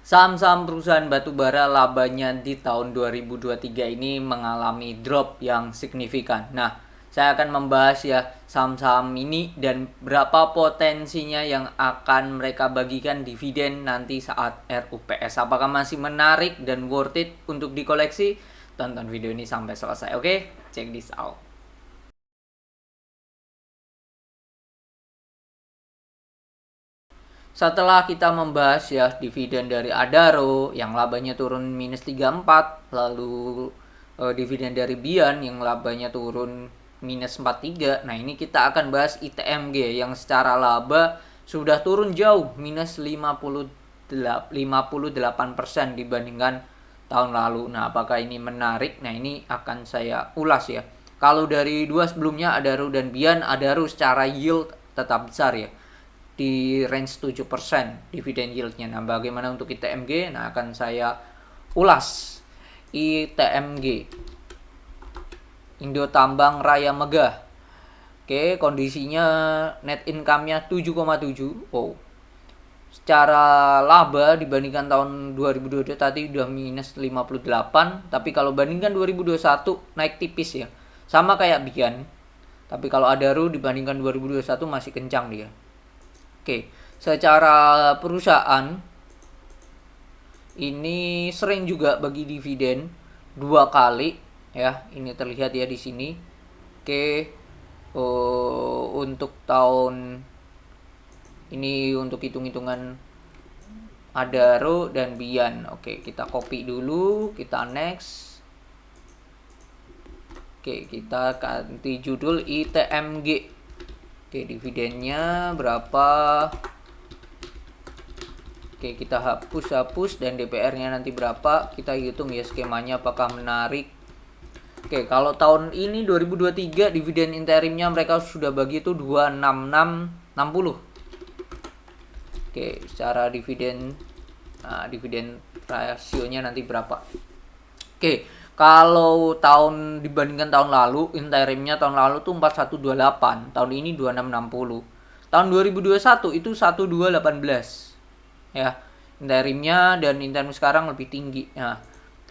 Saham-saham perusahaan batubara labanya di tahun 2023 ini mengalami drop yang signifikan. Nah, saya akan membahas ya saham-saham ini dan berapa potensinya yang akan mereka bagikan dividen nanti saat RUPS. Apakah masih menarik dan worth it untuk dikoleksi? Tonton video ini sampai selesai. Oke, check this out. Setelah kita membahas ya dividen dari Adaro yang labanya turun minus 34, lalu dividen dari Bian yang labanya turun minus 43. Nah, ini kita akan bahas ITMG yang secara laba sudah turun jauh minus 58% dibandingkan tahun lalu. Nah, apakah ini menarik? Nah, ini akan saya ulas ya. Kalau dari dua sebelumnya Adaro dan Bian, Adaro secara yield tetap besar ya, di range 7% dividen yieldnya. Nah, bagaimana untuk ITMG? Nah, akan saya ulas. ITMG, Indo Tambang Raya Megah. Oke, kondisinya net income-nya 7,7. Wow. Secara laba dibandingkan tahun 2022 tadi udah minus 58, tapi kalau bandingkan 2021 naik tipis ya. Sama kayak Bian. Tapi kalau Adaro dibandingkan 2021 masih kencang dia. Oke, secara perusahaan ini sering juga bagi dividen 2 kali ya. Ini terlihat ya di sini. Oke, untuk tahun ini untuk hitung-hitungan Adaro dan Bian. Oke, kita copy dulu, kita next. Oke, kita ganti judul ITMG. Oke, dividennya berapa? Oke, kita hapus dan DPR-nya nanti berapa? Kita hitung ya skemanya apakah menarik. Oke, kalau tahun ini 2023 dividen interimnya mereka sudah bagi itu 26660. Oke, secara dividen rasionya nanti berapa? Oke, kalau tahun dibandingkan tahun lalu, interimnya tahun lalu tuh 4128, tahun ini 2660. Tahun 2021 itu 1218. Ya, interimnya dan interim sekarang lebih tinggi. Nah,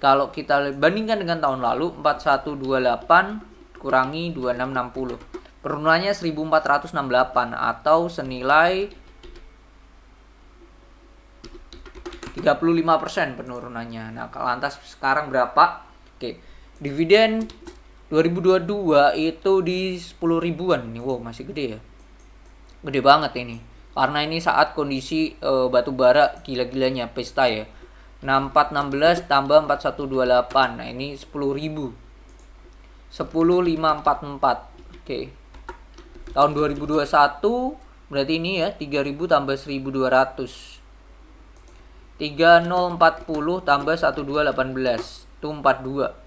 kalau kita bandingkan dengan tahun lalu 4128 kurangi 2660. Penurunannya 1468 atau senilai 35% penurunannya. Nah, lantas sekarang berapa? Oke, dividen 2022 itu di 10 ribuan. Ini wow, masih gede ya. Gede banget ini. Karena ini saat kondisi batu bara gila-gilanya pesta ya. 6416 tambah 4128. Nah, ini 10.000. 10544. Oke. Tahun 2021 berarti ini ya 3000 tambah 1200. 3040 tambah 1218 itu 42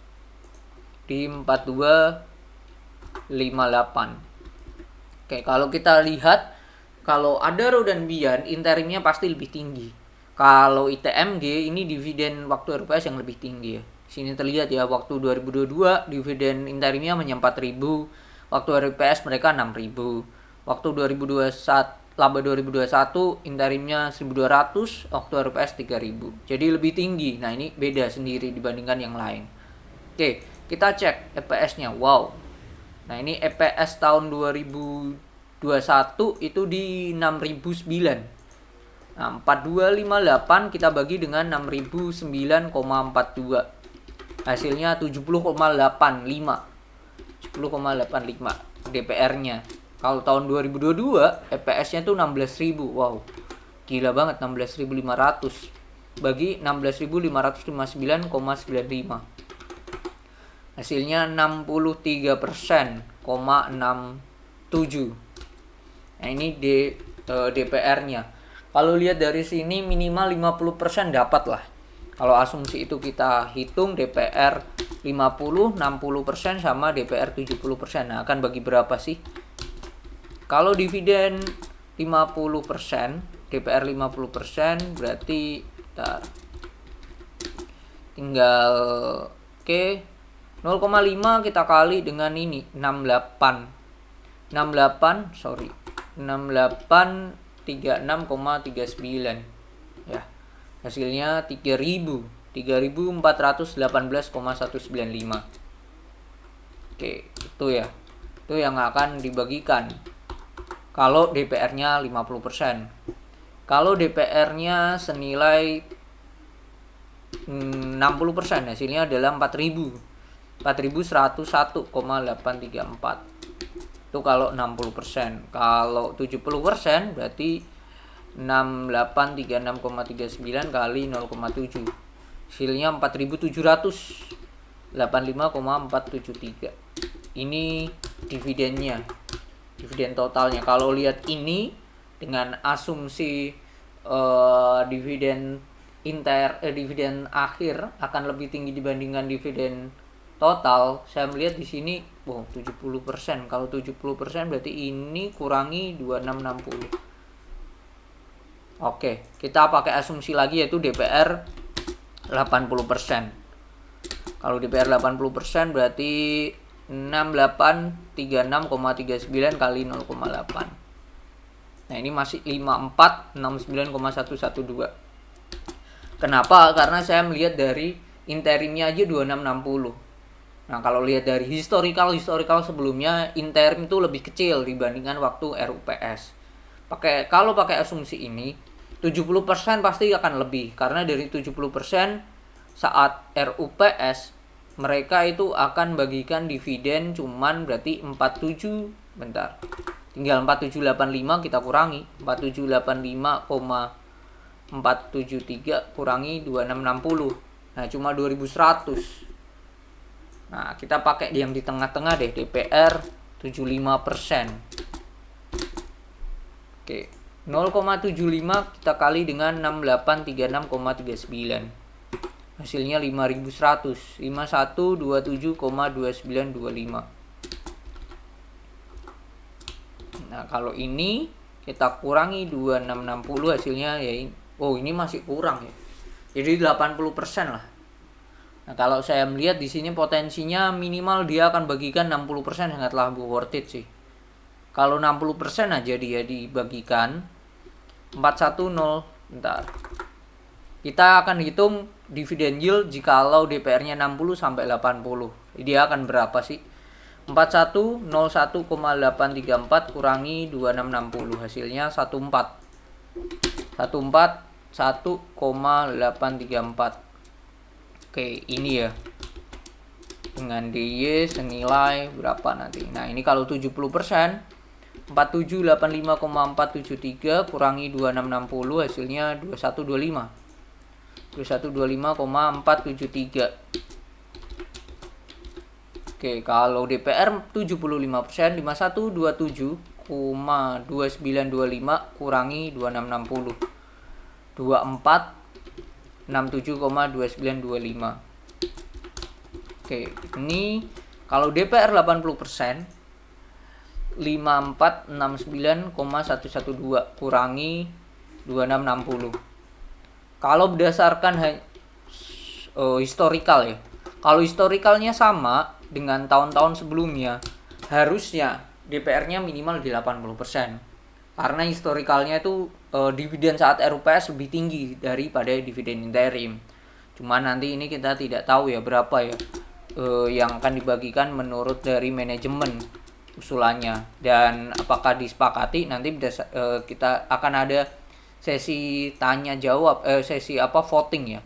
di 4258. Oke, kalau kita lihat kalau Adaro dan Bian interimnya pasti lebih tinggi. Kalau ITMG ini dividen waktu RUPS yang lebih tinggi ya. Sini terlihat ya, waktu 2022 dividen interimnya hanya 4000, waktu RUPS mereka 6000. Waktu 2021 laba 2021 interimnya 1200, waktu RUPS 3000. Jadi lebih tinggi. Nah, ini beda sendiri dibandingkan yang lain. Oke, kita cek EPS-nya. Wow. Nah, ini EPS tahun 2021 itu di 6009. Nah, 4258 kita bagi dengan 6009,42. Hasilnya 70,85. 70,85 DPR-nya. Kalau tahun 2022 EPS-nya tuh 16.000. Wow. Gila banget, 16.500 bagi 16.559,95. Hasilnya 63%,67. Nah, ini DPR-nya. Kalau lihat dari sini minimal 50% dapat lah. Kalau asumsi itu kita hitung DPR 50, 60% sama DPR 70%. Nah, akan bagi berapa sih? Kalau dividen 50%, DPR 50%, berarti tinggal 0,5 kita kali dengan ini 68 36,39 ya. Hasilnya 3.418,195. Oke, itu ya. Itu yang akan dibagikan. Kalau DPR-nya 50%. Kalau DPR-nya senilai 60%, hasilnya adalah 4.101,834. Itu kalau 60%. Kalau 70% berarti 6836,39 kali 0,7. Hasilnya 4.785,473. Ini dividennya. Dividen totalnya. Kalau lihat ini dengan asumsi dividen dividen akhir akan lebih tinggi dibandingkan dividen total, saya melihat di sini 70%. Kalau 70% berarti ini kurangi 2660. Oke, kita pakai asumsi lagi yaitu DPR 80%. Kalau DPR 80% berarti 6836,39 kali 0,8. Nah, ini masih 5469,112. Kenapa? Karena saya melihat dari interimnya aja 2660. Nah, kalau lihat dari historical sebelumnya, interim itu lebih kecil dibandingkan waktu RUPS. Kalau pakai asumsi ini, 70% pasti akan lebih. Karena dari 70% saat RUPS, mereka itu akan bagikan dividen cuman berarti 47, bentar. Tinggal 4785 kita kurangi. 4785,473 kurangi 2660. Nah, cuma 2100. Nah, kita pakai yang di tengah-tengah deh, DPR 75%. Oke, 0,75 kita kali dengan 6836,39. Hasilnya 5100, 5127,2925. Nah, kalau ini kita kurangi 2660 hasilnya ya ini masih kurang ya. Jadi 80% lah. Nah, kalau saya melihat di sini potensinya minimal dia akan bagikan 60%, sangatlah worth it sih. Kalau 60% aja dia dibagikan 410, bentar. Kita akan hitung dividen yield jikalau DPR-nya 60 sampai 80. Dia akan berapa sih? 4101,834 kurangi 2660 hasilnya 141,834. Oke, ini ya. Dengan DY senilai berapa nanti? Nah, ini kalau 70%, 4785,473 kurangi 2660 hasilnya 2125. 2125,473. Oke, kalau DPR 75%, 5127,2925 kurangi 2660. 2467,2925. Oke, ini kalau DPR 80%, 5469,112 kurangi 2660. Kalau berdasarkan historical ya. Kalau historicalnya sama dengan tahun-tahun sebelumnya, harusnya DPR-nya minimal di 80%. Karena historicalnya itu dividen saat RUPS lebih tinggi daripada dividen interim. Cuma nanti ini kita tidak tahu ya berapa ya yang akan dibagikan menurut dari manajemen usulannya, dan apakah disepakati nanti kita akan ada sesi tanya jawab, sesi voting ya.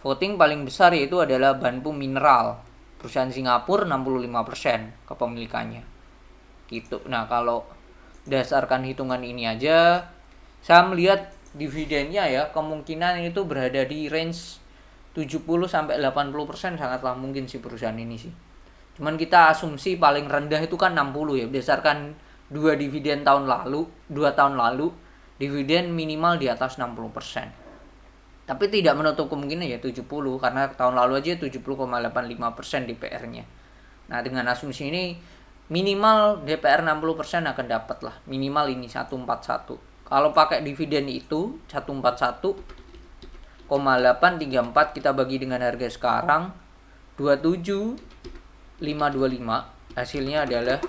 Voting paling besar yaitu adalah Banpu Mineral, perusahaan Singapura 65% kepemilikannya. Gitu. Nah, kalau berdasarkan hitungan ini aja, saya melihat dividennya ya kemungkinan itu berada di range 70-80%, sangatlah mungkin sih perusahaan ini sih. Cuman kita asumsi paling rendah itu kan 60 ya, berdasarkan 2 tahun lalu dividen minimal di atas 60%. Tapi tidak menutup kemungkinan ya 70, karena tahun lalu aja 70,85% DPR-nya. Nah, dengan asumsi ini minimal DPR 60% akan dapat lah. Minimal ini 141. Kalau pakai dividen itu 141,834 kita bagi dengan harga sekarang 27.525, hasilnya adalah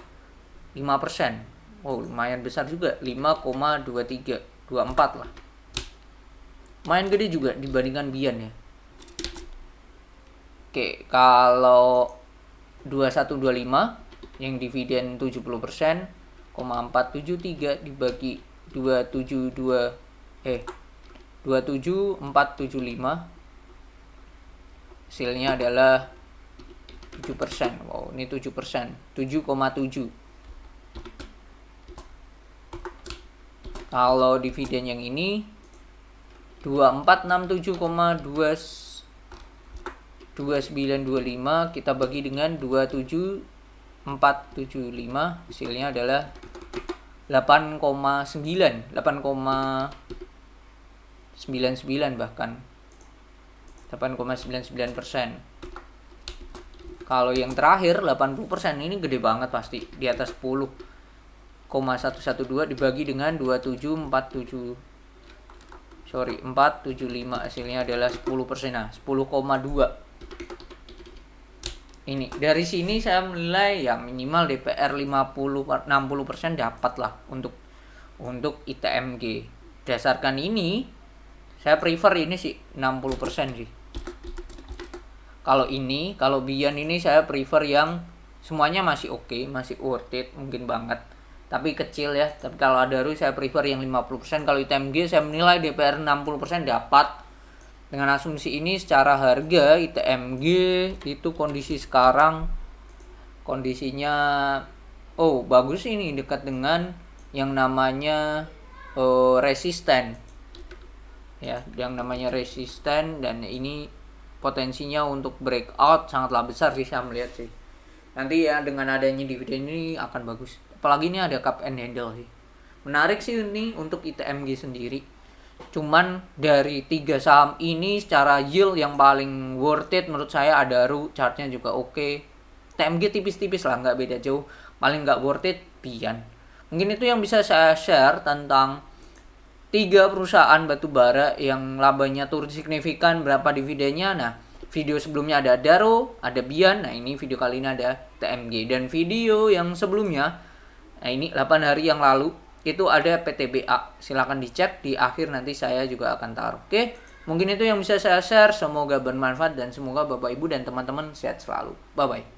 5%. Oh, lumayan besar juga, 5,2324 lah. main gede juga dibandingkan Bian ya. Oke, kalau 2125 yang dividen 70%, 473 dibagi 27475 hasilnya adalah 7%. Wow, ini 7%, 7,7. Kalau dividen yang ini 2467,2925 kita bagi dengan 27475 hasilnya adalah 8,99 bahkan 8,99%. Kalau yang terakhir 80% ini gede banget pasti, di atas 10,112 dibagi dengan 475 hasilnya adalah 10%. Nah, 10,2. Ini dari sini saya menilai ya minimal DPR 50-60% dapat lah untuk ITMG. Berdasarkan ini saya prefer ini sih 60% sih. Kalau Bian ini saya prefer yang semuanya masih oke, masih worth it mungkin banget. Tapi kecil ya. Tapi kalau Adaro saya prefer yang 50%. Kalau ITMG saya menilai DPR 60% dapat. Dengan asumsi ini secara harga ITMG itu kondisi sekarang kondisinya bagus ini, dekat dengan yang namanya resisten. Ya, yang namanya resisten, dan ini potensinya untuk breakout sangatlah besar sih saya melihat sih. Nanti ya dengan adanya dividen ini akan bagus. Apalagi ini ada cup and handle sih. Menarik sih ini untuk ITMG sendiri. Cuman dari 3 saham ini secara yield yang paling worth it menurut saya Adaro, chartnya juga oke. TMG tipis-tipis lah, nggak beda jauh. Paling nggak worth it Bian. Mungkin itu yang bisa saya share tentang 3 perusahaan batubara yang labanya turun signifikan, berapa dividennya. Nah, video sebelumnya ada Adaro, ada Bian. Nah, ini video kali ini ada TMG. Dan video yang sebelumnya, nah ini 8 hari yang lalu, itu ada PTBA. Silahkan dicek, di akhir nanti saya juga akan taruh. Oke, mungkin itu yang bisa saya share. Semoga bermanfaat dan semoga Bapak Ibu dan teman-teman sehat selalu. Bye-bye.